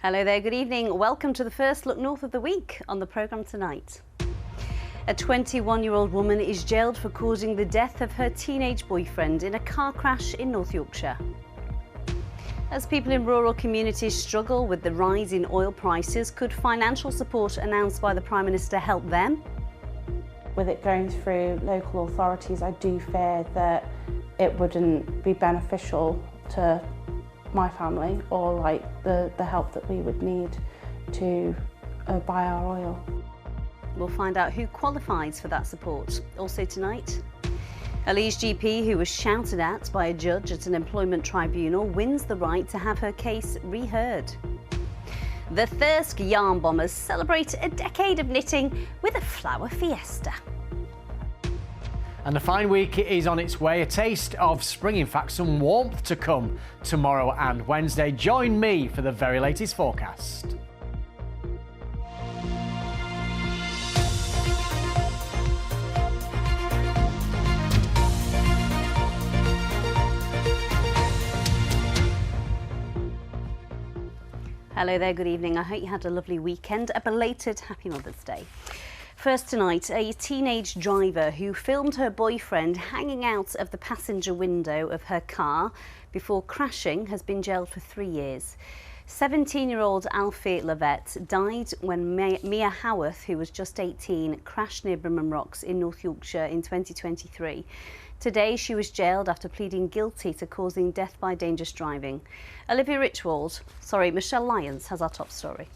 Hello there, good evening. Welcome to the first look north of the week on the programme tonight. A 21-year-old woman is jailed for causing the death of her teenage boyfriend in a car crash in North Yorkshire. As people in rural communities struggle with the rise in oil prices, could financial support announced by the Prime Minister help them? With it going through local authorities, I do fear that it wouldn't be beneficial to my family or the help that we would need to buy our oil. We'll find out who qualifies for that support. Also tonight, a Leeds GP who was shouted at by a judge at an employment tribunal wins the right to have her case reheard. The Thirsk yarn bombers celebrate a decade of knitting with a flower fiesta. And the fine week is on its way. A taste of spring, in fact, some warmth to come tomorrow and Wednesday. Join me for the very latest forecast. Hello there, good evening. I hope you had a lovely weekend. A belated Happy Mother's Day. First tonight, a teenage driver who filmed her boyfriend hanging out of the passenger window of her car before crashing has been jailed for 3 years. 17-year-old Alfie Lovett died when Mia Howarth, who was just 18, crashed near Brimham Rocks in North Yorkshire in 2023. Today, she was jailed after pleading guilty to causing death by dangerous driving. Michelle Lyons has our top story.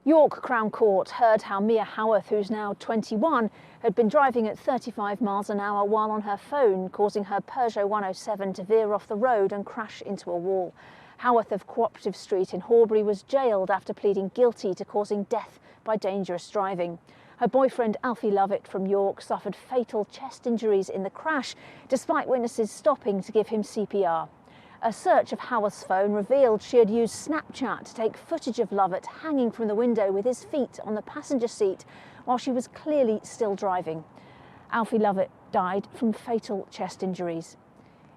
York Crown Court heard how Mia Howarth, who's now 21, had been driving at 35 miles an hour while on her phone, causing her Peugeot 107 to veer off the road and crash into a wall. Howarth of Cooperative Street in Horbury was jailed after pleading guilty to causing death by dangerous driving. Her boyfriend, Alfie Lovett from York, suffered fatal chest injuries in the crash, despite witnesses stopping to give him CPR. A search of Howarth's phone revealed she had used Snapchat to take footage of Lovett hanging from the window with his feet on the passenger seat while she was clearly still driving. Alfie Lovett died from fatal chest injuries.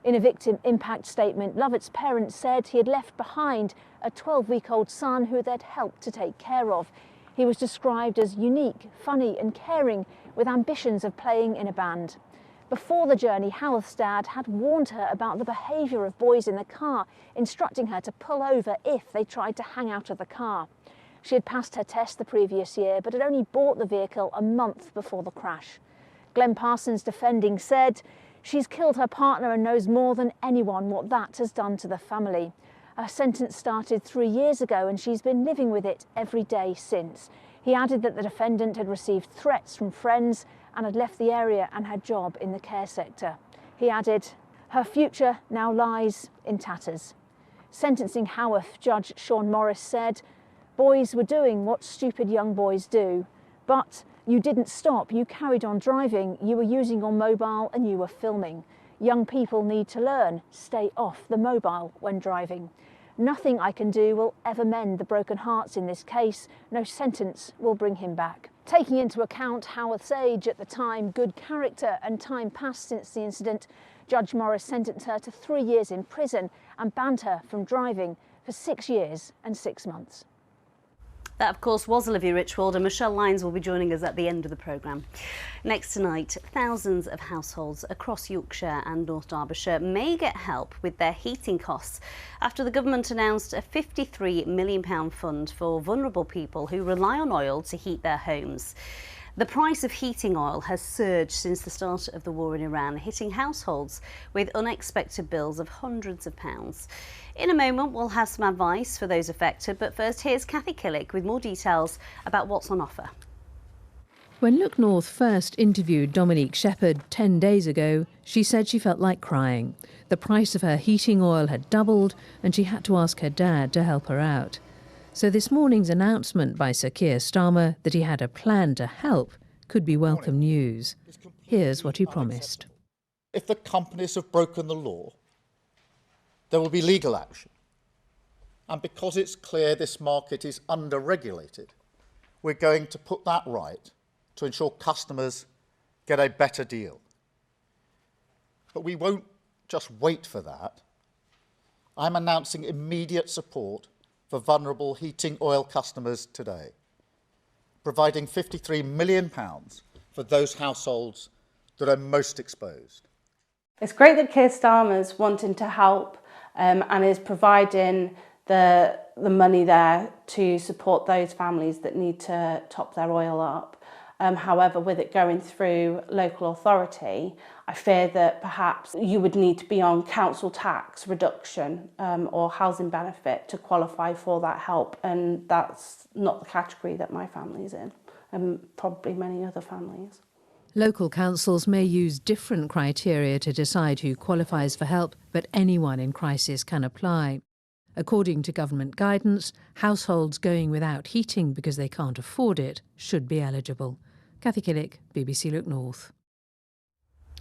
In a victim impact statement, Lovett's parents said he had left behind a 12-week-old son who they'd helped to take care of. He was described as unique, funny and caring, with ambitions of playing in a band. Before the journey, Howarth's dad had warned her about the behaviour of boys in the car, instructing her to pull over if they tried to hang out of the car. She had passed her test the previous year, but had only bought the vehicle a month before the crash. Glenn Parsons, defending, said, "She's killed her partner and knows more than anyone what that has done to the family. Her sentence started 3 years ago and she's been living with it every day since." He added that the defendant had received threats from friends and had left the area and had a job in the care sector. He added, "Her future now lies in tatters." Sentencing Howarth, Judge Sean Morris said, "Boys were doing what stupid young boys do, but you didn't stop, you carried on driving, you were using your mobile and you were filming. Young people need to learn, stay off the mobile when driving. Nothing I can do will ever mend the broken hearts in this case. No sentence will bring him back." Taking into account Howarth's age at the time, good character and time passed since the incident, Judge Morris sentenced her to 3 years in prison and banned her from driving for 6 years and 6 months. That, of course, was Olivia Richwald, and Michelle Lyons will be joining us at the end of the programme. Next tonight, thousands of households across Yorkshire and North Derbyshire may get help with their heating costs after the government announced a £53 million fund for vulnerable people who rely on oil to heat their homes. The price of heating oil has surged since the start of the war in Iran, hitting households with unexpected bills of hundreds of pounds. In a moment, we'll have some advice for those affected, but first, here's Kathy Killick with more details about what's on offer. When Look North first interviewed Dominique Shepherd 10 days ago, she said she felt like crying. The price of her heating oil had doubled and she had to ask her dad to help her out. So this morning's announcement by Sir Keir Starmer that he had a plan to help could be welcome news. Here's what he promised. If the companies have broken the law, there will be legal action. And because it's clear this market is under-regulated, we're going to put that right to ensure customers get a better deal. But we won't just wait for that. I'm announcing immediate support for vulnerable heating oil customers today, providing £53 million for those households that are most exposed. It's great that Keir Starmer's wanting to help and is providing the money there to support those families that need to top their oil up. However, with it going through local authority, I fear that perhaps you would need to be on council tax reduction or housing benefit to qualify for that help, and that's not the category that my family's in, and probably many other families. Local councils may use different criteria to decide who qualifies for help, but anyone in crisis can apply. According to government guidance, households going without heating because they can't afford it should be eligible. Cathy Killick, BBC Look North.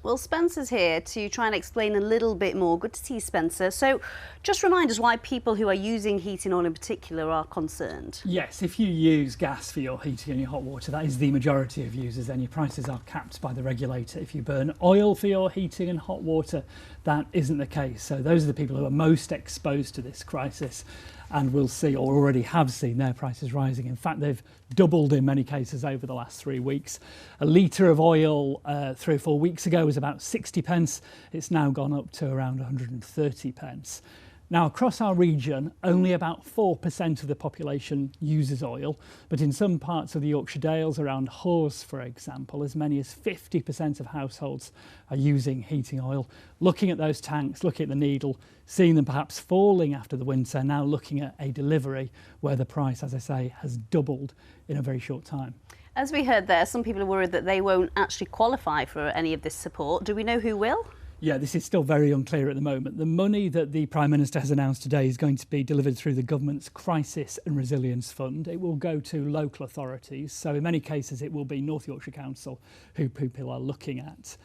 Well, Spencer's here to try and explain a little bit more. Good to see you, Spencer. So just remind us why people who are using heating oil in particular are concerned. Yes, if you use gas for your heating and your hot water, that is the majority of users, then your prices are capped by the regulator. If you burn oil for your heating and hot water, that isn't the case. So those are the people who are most exposed to this crisis and will see, or already have seen, their prices rising. In fact, they've doubled in many cases over the last 3 weeks. A litre of oil 3 or 4 weeks ago was about 60 pence. It's now gone up to around 130 pence. Now, across our region, only about 4% of the population uses oil, but in some parts of the Yorkshire Dales, around Hawes, for example, as many as 50% of households are using heating oil. Looking at those tanks, looking at the needle, seeing them perhaps falling after the winter, now looking at a delivery where the price, as I say, has doubled in a very short time. As we heard there, some people are worried that they won't actually qualify for any of this support. Do we know who will? Yeah, this is still very unclear at the moment. The money that the Prime Minister has announced today is going to be delivered through the government's Crisis and Resilience Fund. It will go to local authorities. So in many cases, it will be North Yorkshire Council who people are looking at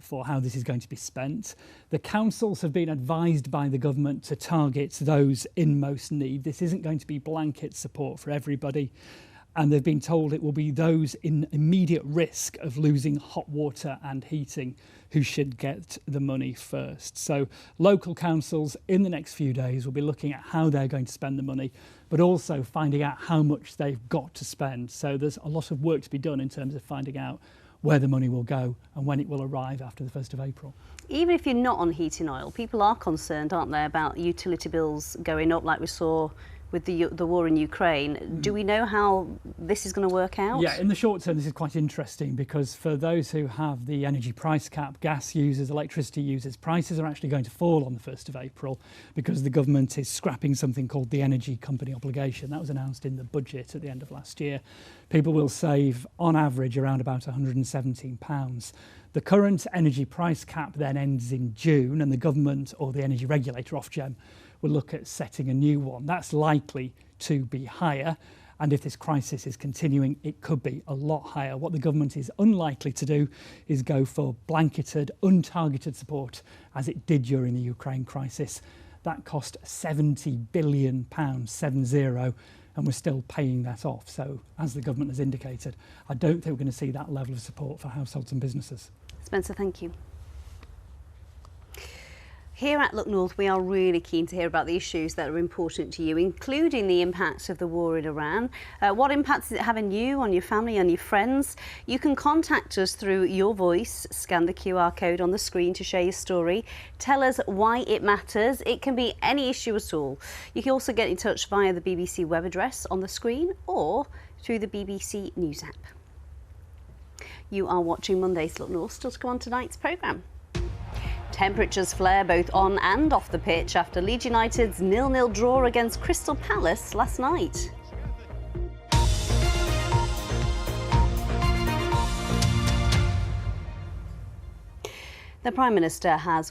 for how this is going to be spent. The councils have been advised by the government to target those in most need. This isn't going to be blanket support for everybody. And they've been told it will be those in immediate risk of losing hot water and heating who should get the money first. So local councils in the next few days will be looking at how they're going to spend the money, but also finding out how much they've got to spend. So there's a lot of work to be done in terms of finding out where the money will go and when it will arrive after the 1st of April. Even if you're not on heating oil, people are concerned, aren't they, about utility bills going up like we saw with the war in Ukraine. Do we know how this is going to work out? Yeah, in the short term, this is quite interesting because for those who have the energy price cap, gas users, electricity users, prices are actually going to fall on the 1st of April because the government is scrapping something called the Energy Company Obligation. That was announced in the budget at the end of last year. People will save, on average, around about £117. The current energy price cap then ends in June, and the government or the energy regulator, Ofgem, will look at setting a new one. That's likely to be higher, and if this crisis is continuing, it could be a lot higher. What the government is unlikely to do is go for blanketed, untargeted support, as it did during the Ukraine crisis. That cost £70 billion, 70, and we're still paying that off. So, as the government has indicated, I don't think we're going to see that level of support for households and businesses. Spencer, thank you. Here at Look North, we are really keen to hear about the issues that are important to you, including the impacts of the war in Iran. What impact is it having you, on your family, on your friends? You can contact us through your voice. Scan the QR code on the screen to share your story. Tell us why it matters. It can be any issue at all. You can also get in touch via the BBC web address on the screen or through the BBC News app. You are watching Monday's Look North. Still to come on tonight's programme. Temperatures flare both on and off the pitch after Leeds United's 0-0 draw against Crystal Palace last night. The Prime Minister has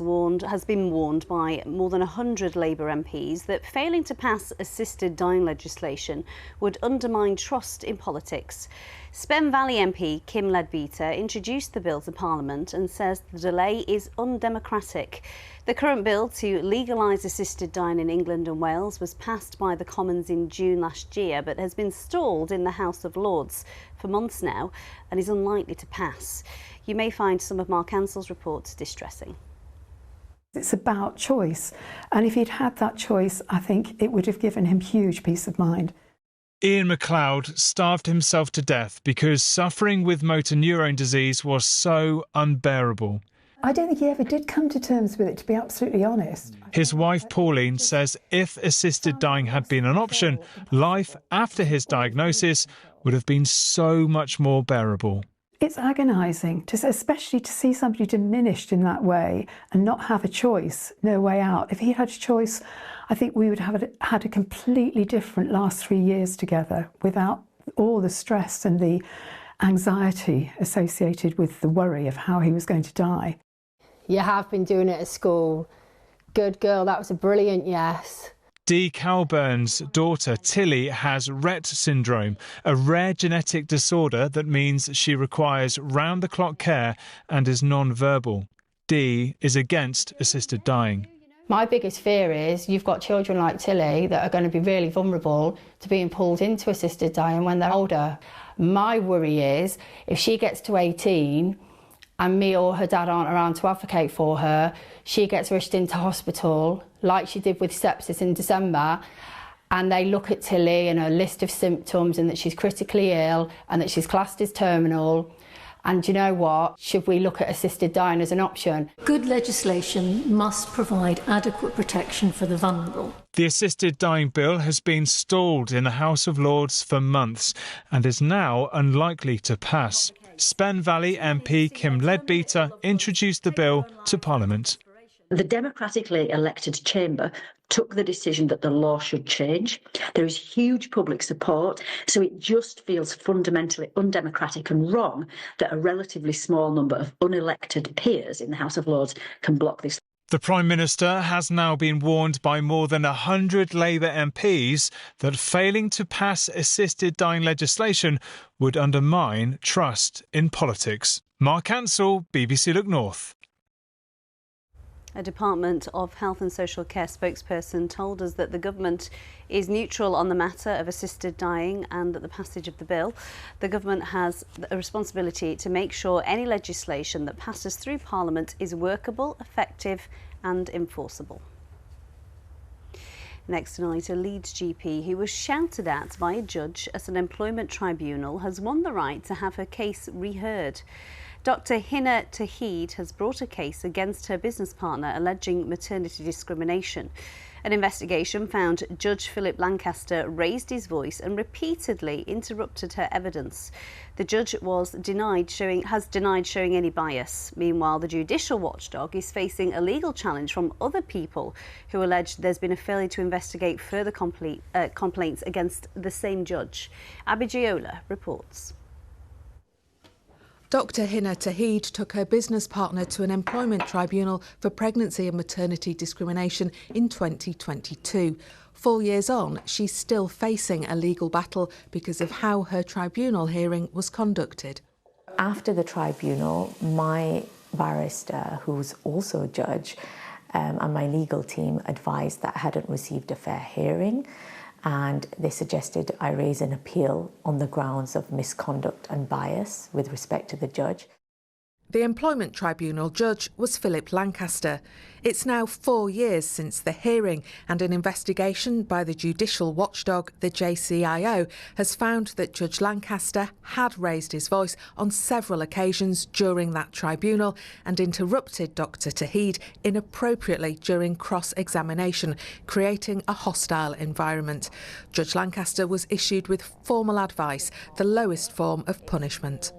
been warned by more than 100 Labour MPs that failing to pass assisted dying legislation would undermine trust in politics. Spen Valley MP Kim Leadbeater introduced the bill to Parliament and says the delay is undemocratic. The current bill to legalise assisted dying in England and Wales was passed by the Commons in June last year, but has been stalled in the House of Lords for months now and is unlikely to pass. You may find some of Mark Ansell's reports distressing. It's about choice, and if he'd had that choice, I think it would have given him huge peace of mind. Ian MacLeod starved himself to death because suffering with motor neurone disease was so unbearable. I don't think he ever did come to terms with it, to be absolutely honest. His wife Pauline says if assisted dying had been an option, life after his diagnosis would have been so much more bearable. It's agonising, especially to see somebody diminished in that way and not have a choice, no way out. If he had a choice, I think we would have had a completely different last 3 years together without all the stress and the anxiety associated with the worry of how he was going to die. You have been doing it at school. Good girl, that was a brilliant yes. Dee Calburn's daughter Tilly has Rett syndrome, a rare genetic disorder that means she requires round-the-clock care and is non-verbal. Dee is against assisted dying. My biggest fear is you've got children like Tilly that are going to be really vulnerable to being pulled into assisted dying when they're older. My worry is if she gets to 18 and me or her dad aren't around to advocate for her, she gets rushed into hospital like she did with sepsis in December, and they look at Tilly and her list of symptoms and that she's critically ill and that she's classed as terminal. And you know what? Should we look at assisted dying as an option? Good legislation must provide adequate protection for the vulnerable. The assisted dying bill has been stalled in the House of Lords for months and is now unlikely to pass. Spen Valley MP Kim Leadbeater introduced the bill to Parliament. The democratically elected chamber took the decision that the law should change. There is huge public support, so it just feels fundamentally undemocratic and wrong that a relatively small number of unelected peers in the House of Lords can block this. The Prime Minister has now been warned by more than 100 Labour MPs that failing to pass assisted dying legislation would undermine trust in politics. Mark Ansell, BBC Look North. A Department of Health and Social Care spokesperson told us that the government is neutral on the matter of assisted dying and the passage of the bill. The government has a responsibility to make sure any legislation that passes through Parliament is workable, effective and enforceable. Next tonight, a Leeds GP who was shouted at by a judge at an employment tribunal has won the right to have her case reheard. Dr Hina Tahid has brought a case against her business partner alleging maternity discrimination. An investigation found Judge Philip Lancaster raised his voice and repeatedly interrupted her evidence. The judge has denied showing any bias. Meanwhile, the judicial watchdog is facing a legal challenge from other people who allege there's been a failure to investigate further complaints against the same judge. Abby Giola reports. Dr Hina Tahid took her business partner to an employment tribunal for pregnancy and maternity discrimination in 2022. 4 years on, she's still facing a legal battle because of how her tribunal hearing was conducted. After the tribunal, my barrister, who's also a judge, and my legal team advised that I hadn't received a fair hearing, and they suggested I raise an appeal on the grounds of misconduct and bias with respect to the judge. The Employment Tribunal judge was Philip Lancaster. It's now 4 years since the hearing, and an investigation by the judicial watchdog, the JCIO, has found that Judge Lancaster had raised his voice on several occasions during that tribunal and interrupted Dr Tahid inappropriately during cross-examination, creating a hostile environment. Judge Lancaster was issued with formal advice, the lowest form of punishment.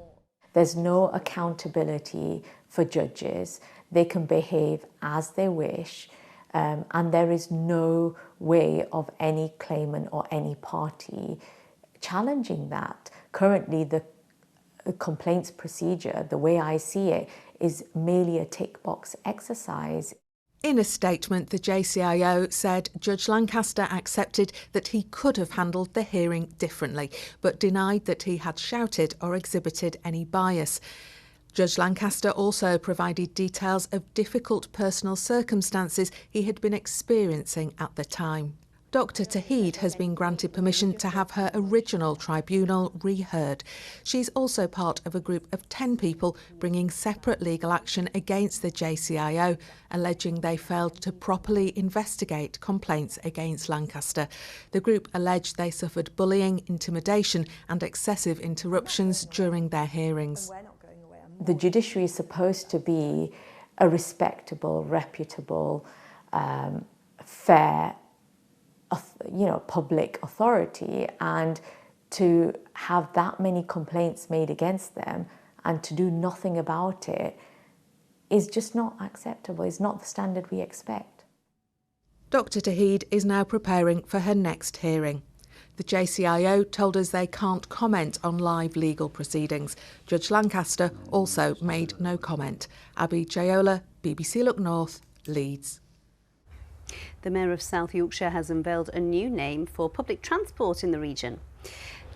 There's no accountability for judges. They can behave as they wish, and there is no way of any claimant or any party challenging that. Currently, the complaints procedure, the way I see it, is merely a tick box exercise. In a statement, the JCIO said Judge Lancaster accepted that he could have handled the hearing differently, but denied that he had shouted or exhibited any bias. Judge Lancaster also provided details of difficult personal circumstances he had been experiencing at the time. Dr Tawhid has been granted permission to have her original tribunal reheard. She's also part of a group of 10 people bringing separate legal action against the JCIO, alleging they failed to properly investigate complaints against Lancaster. The group alleged they suffered bullying, intimidation and excessive interruptions during their hearings. The judiciary is supposed to be a respectable, reputable, fair, public authority, and to have that many complaints made against them and to do nothing about it is just not acceptable. It's not the standard we expect. Dr Tawhid is now preparing for her next hearing. The JCIO told us they can't comment on live legal proceedings. Judge Lancaster also made no comment. Abby Jayola, BBC Look North, Leeds. The Mayor of South Yorkshire has unveiled a new name for public transport in the region.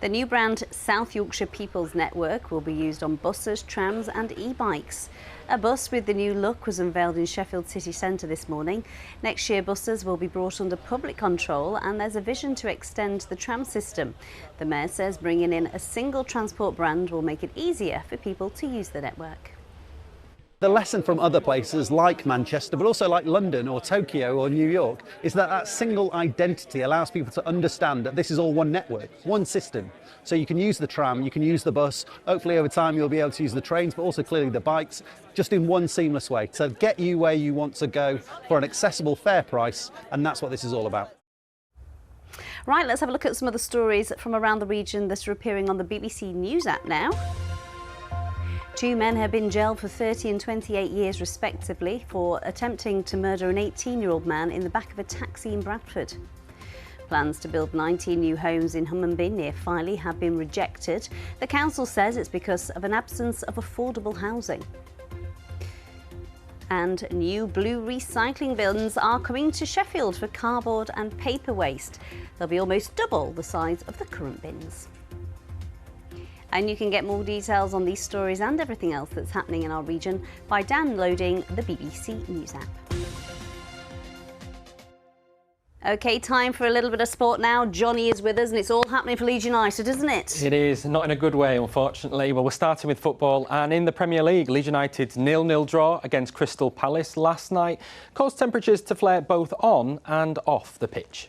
The new brand South Yorkshire People's Network will be used on buses, trams and e-bikes. A bus with the new look was unveiled in Sheffield city centre this morning. Next year buses will be brought under public control and there's a vision to extend the tram system. The Mayor says bringing in a single transport brand will make it easier for people to use the network. The lesson from other places like Manchester, but also like London or Tokyo or New York, is that that single identity allows people to understand that this is all one network, one system. So you can use the tram, you can use the bus, hopefully over time you'll be able to use the trains, but also clearly the bikes, just in one seamless way to get you where you want to go for an accessible, fair price, and that's what this is all about. Right, let's have a look at some of the stories from around the region that are appearing on the BBC News app now. 2 men have been jailed for 30 and 28 years respectively for attempting to murder an 18-year-old man in the back of a taxi in Bradford. Plans to build 19 new homes in Hummunby near Filey have been rejected. The council says it's because of an absence of affordable housing. And new blue recycling bins are coming to Sheffield for cardboard and paper waste. They'll be almost double the size of the current bins. And you can get more details on these stories and everything else that's happening in our region by downloading the BBC News app. OK, time for a little bit of sport now. Johnny is with us and it's all happening for Leeds United, isn't it? It is, not in a good way, unfortunately. Well, we're starting with football, and in the Premier League, Leeds United's 0-0 draw against Crystal Palace last night caused temperatures to flare both on and off the pitch.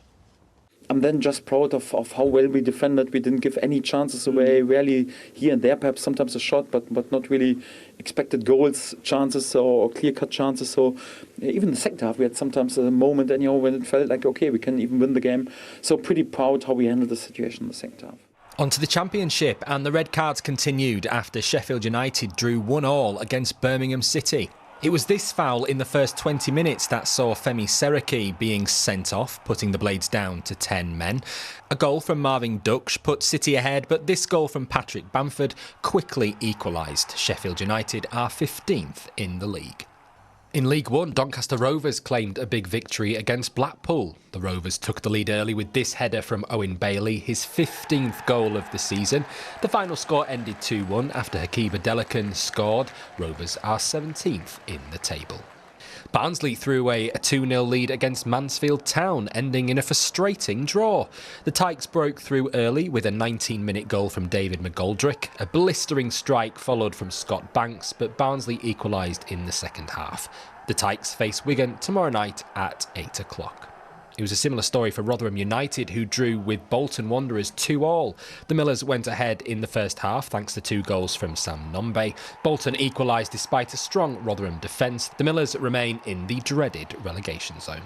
I'm then just proud of how well we defended. We didn't give any chances away, rarely here and there, perhaps sometimes a shot, but not really expected goals, chances or clear-cut chances. So even in the second half, we had sometimes a moment when it felt like, OK, we can even win the game. So pretty proud how we handled the situation in the second half. On to the Championship, and the red cards continued after Sheffield United drew 1-1 against Birmingham City. It was this foul in the first 20 minutes that saw Femi Seriki being sent off, putting the Blades down to 10 men. A goal from Marvin Duksh put City ahead, but this goal from Patrick Bamford quickly equalised. Sheffield United are 15th in the league. In League One, Doncaster Rovers claimed a big victory against Blackpool. The Rovers took the lead early with this header from Owen Bailey, his 15th goal of the season. The final score ended 2-1 after Hakiba Delican scored. Rovers are 17th in the table. Barnsley threw away a 2-0 lead against Mansfield Town, ending in a frustrating draw. The Tykes broke through early with a 19-minute goal from David McGoldrick. A blistering strike followed from Scott Banks, but Barnsley equalised in the second half. The Tykes face Wigan tomorrow night at 8 o'clock. It was a similar story for Rotherham United, who drew with Bolton Wanderers 2-2. The Millers went ahead in the first half thanks to 2 goals from Sam Nombe. Bolton equalised despite a strong Rotherham defence. The Millers remain in the dreaded relegation zone.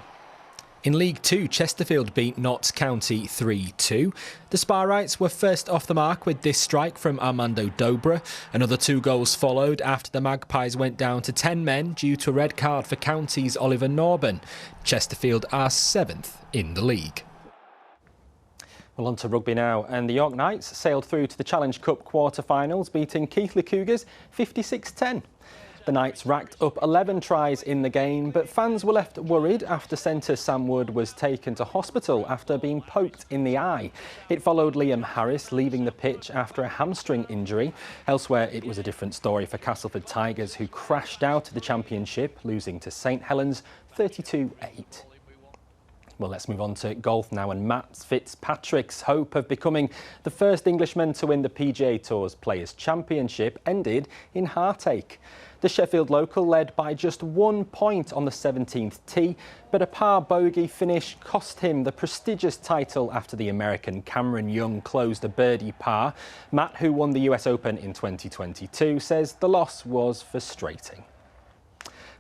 In League Two, Chesterfield beat Notts County 3-2. The Sparrites were first off the mark with this strike from Armando Dobra. Another 2 goals followed after the Magpies went down to 10 men due to a red card for County's Oliver Norburn. Chesterfield are 7th in the league. Well, on to rugby now, and the York Knights sailed through to the Challenge Cup quarter-finals, beating Keighley Cougars 56-10. The Knights racked up 11 tries in the game, but fans were left worried after centre Sam Wood was taken to hospital after being poked in the eye. It followed Liam Harris leaving the pitch after a hamstring injury. Elsewhere, it was a different story for Castleford Tigers, who crashed out of the Championship, losing to St Helens 32-8. Well, let's move on to golf now, and Matt Fitzpatrick's hope of becoming the first Englishman to win the PGA Tour's Players' Championship ended in heartache. The Sheffield local led by just 1 point on the 17th tee, but a par bogey finish cost him the prestigious title after the American Cameron Young closed a birdie par. Matt, who won the US Open in 2022, says the loss was frustrating.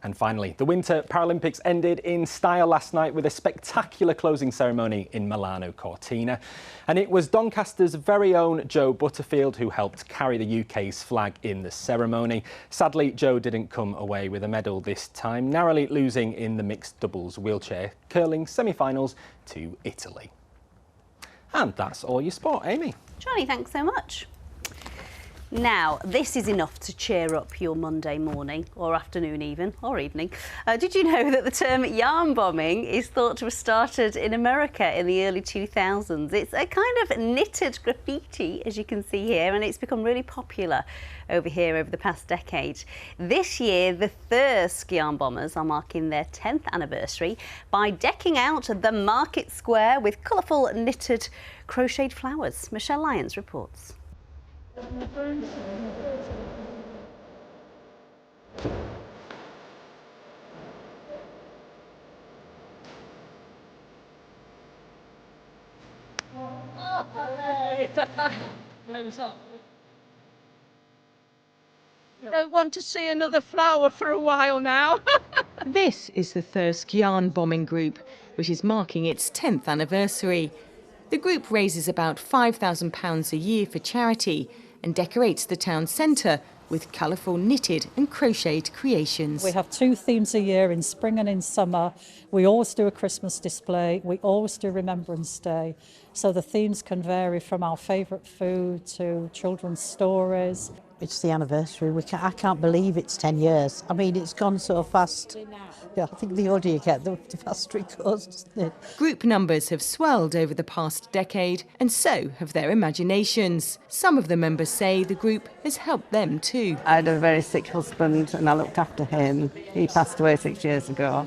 And finally, the Winter Paralympics ended in style last night with a spectacular closing ceremony in Milano Cortina. And it was Doncaster's very own Joe Butterfield who helped carry the UK's flag in the ceremony. Sadly, Joe didn't come away with a medal this time, narrowly losing in the mixed doubles wheelchair curling semi-finals to Italy. And that's all your sport, Amy. Johnny, thanks so much. Now, this is enough to cheer up your Monday morning, or afternoon even, or evening. Did you know that the term yarn bombing is thought to have started in America in the early 2000s? It's a kind of knitted graffiti, as you can see here, and it's become really popular over here over the past decade. This year, the Thirsk yarn bombers are marking their 10th anniversary by decking out the market square with colourful knitted crocheted flowers. Michelle Lyons reports. Don't want to see another flower for a while now. This is the Thirsk Yarn Bombing Group, which is marking its 10th anniversary. The group raises about £5,000 a year for charity and decorates the town centre with colourful knitted and crocheted creations. We have 2 themes a year, in spring and in summer. We always do a Christmas display. We always do Remembrance Day. So the themes can vary from our favourite food to children's stories. It's the anniversary. I can't believe it's 10 years. I mean, it's gone so fast. Yeah, I think the older you get, the faster it goes, doesn't it? Group numbers have swelled over the past decade, and so have their imaginations. Some of the members say the group has helped them too. I had a very sick husband and I looked after him. He passed away 6 years ago.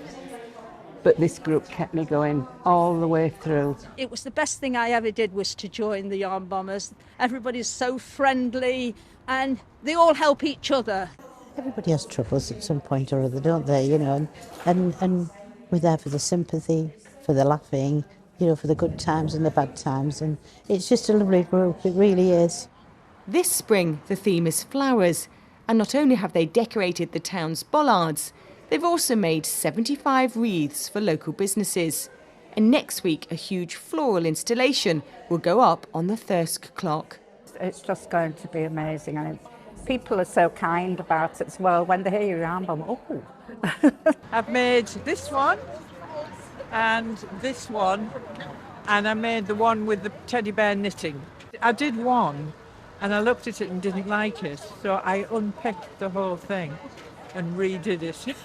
But this group kept me going all the way through. It was the best thing I ever did was to join the yarn bombers. Everybody's so friendly and they all help each other. Everybody has troubles at some point or other, don't they? You know, and we're there for the sympathy, for the laughing, you know, for the good times and the bad times. And it's just a lovely group, it really is. This spring, the theme is flowers. And not only have they decorated the town's bollards, they've also made 75 wreaths for local businesses. And next week, a huge floral installation will go up on the Thirsk clock. It's just going to be amazing. And people are so kind about it as well. When they hear your yarn bomb, oh. I've made this one and this one, and I made the one with the teddy bear knitting. I did one and I looked at it and didn't like it, so I unpicked the whole thing and redid it.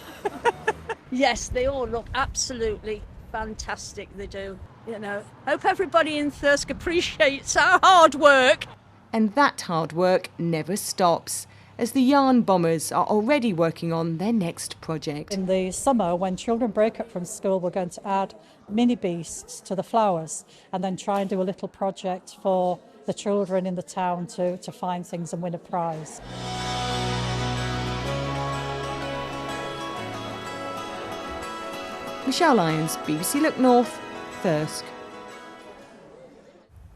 Yes, they all look absolutely fantastic, they do. You know, hope everybody in Thirsk appreciates our hard work. And that hard work never stops, as the yarn bombers are already working on their next project. In the summer, when children break up from school, we're going to add mini beasts to the flowers and then try and do a little project for the children in the town to find things and win a prize. Michelle Lyons, BBC Look North, Thirsk.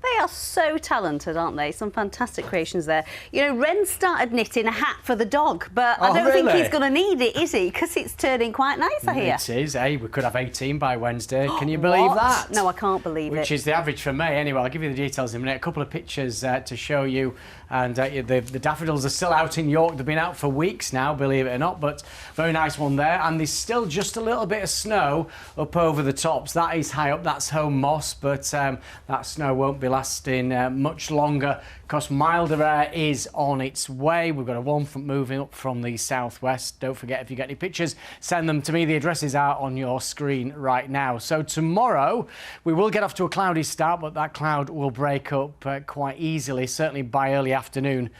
They are so talented, aren't they? Some fantastic creations there. You know, Ren started knitting a hat for the dog, but I don't think he's going to need it, is he? Because it's turning quite nice, I hear. It is. Hey, we could have 18 by Wednesday. Can you believe that? No, I can't believe it. Which is the average for May. Anyway, I'll give you the details in a minute. A couple of pictures to show you. And the daffodils are still out in York. They've been out for weeks now, believe it or not, but very nice one there. And there's still just a little bit of snow up over the tops. That is high up. That's Home Moss, but that snow won't be lasting much longer because milder air is on its way. We've got a warm front moving up from the southwest. Don't forget, if you get any pictures, send them to me. The addresses are on your screen right now. So tomorrow we will get off to a cloudy start, but that cloud will break up quite easily, certainly by early afternoon.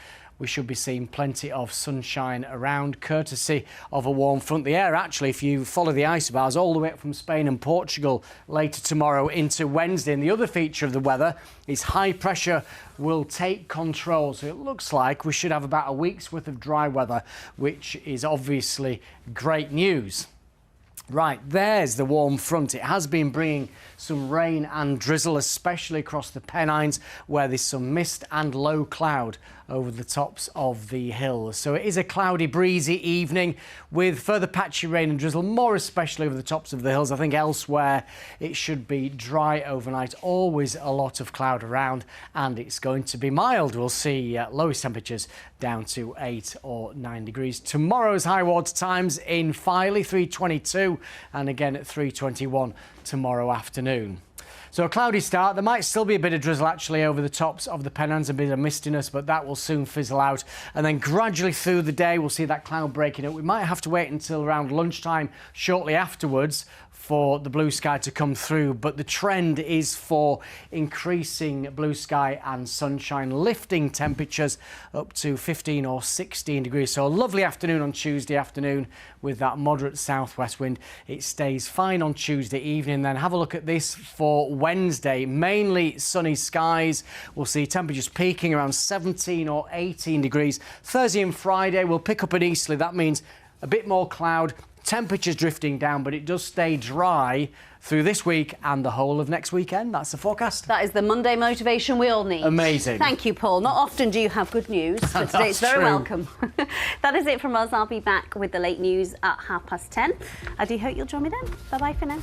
we should be seeing plenty of sunshine around, courtesy of a warm front. The air, actually, if you follow the isobars all the way up from Spain and Portugal later tomorrow into Wednesday. And the other feature of the weather is high pressure will take control. So it looks like we should have about a week's worth of dry weather, which is obviously great news. Right, there's the warm front. It has been bringing some rain and drizzle, especially across the Pennines, where there's some mist and low cloud over the tops of the hills. So it is a cloudy, breezy evening with further patchy rain and drizzle, more especially over the tops of the hills. I think elsewhere it should be dry overnight. Always a lot of cloud around, and it's going to be mild. We'll see lowest temperatures down to 8 or 9 degrees. Tomorrow's high water times in Filey, 3:22, and again at 3:21 tomorrow afternoon. So a cloudy start. There might still be a bit of drizzle actually over the tops of the Pennines, a bit of mistiness, but that will soon fizzle out. And then gradually through the day, we'll see that cloud breaking up. We might have to wait until around lunchtime shortly afterwards for the blue sky to come through, but the trend is for increasing blue sky and sunshine, lifting temperatures up to 15 or 16 degrees. So a lovely afternoon on Tuesday afternoon with that moderate southwest wind. It stays fine on Tuesday evening. Then have a look at this for Wednesday. Mainly sunny skies. We'll see temperatures peaking around 17 or 18 degrees. Thursday and Friday will pick up an easterly. That means a bit more cloud. Temperatures drifting down, but it does stay dry through this week and the whole of next weekend. That's the forecast. That is the Monday motivation we all need. Amazing. Thank you, Paul. Not often do you have good news, but today it's very welcome. That is it from us. I'll be back with the late news at 10:30. I do hope you'll join me then. Bye-bye for now.